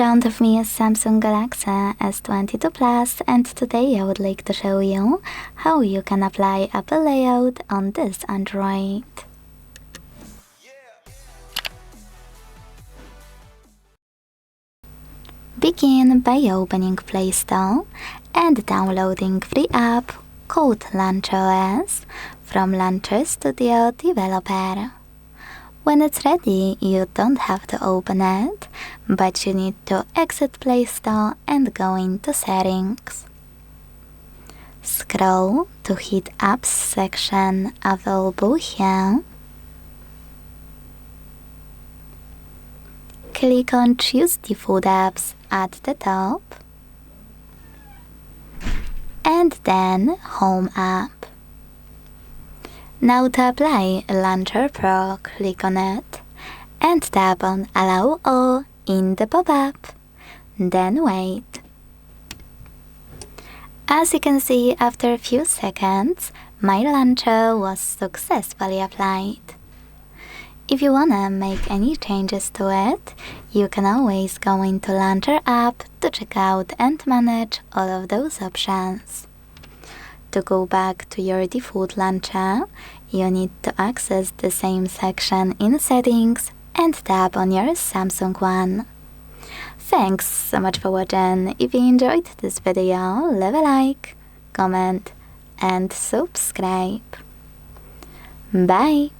front of me is Samsung Galaxy S22 Plus, and today I would like to show you how you can apply Apple layout on this Android. Begin by opening Play Store and downloading free app called LauncherOS from Launcher Studio Developer. When it's ready, you don't have to open it, but you need to exit Play Store and go into Settings. Scroll to hit Apps section available here. Click on Choose Default Apps at the top, and then Home App. Now to apply Launcher Pro, click on it and tap on Allow All in the pop-up, then wait. As you can see, after a few seconds, my launcher was successfully applied. If you wanna make any changes to it, you can always go into Launcher app to check out and manage all of those options. To go back to your default launcher, you need to access the same section in Settings and tap on your Samsung one. Thanks so much for watching. If you enjoyed this video, leave a like, comment and subscribe. Bye!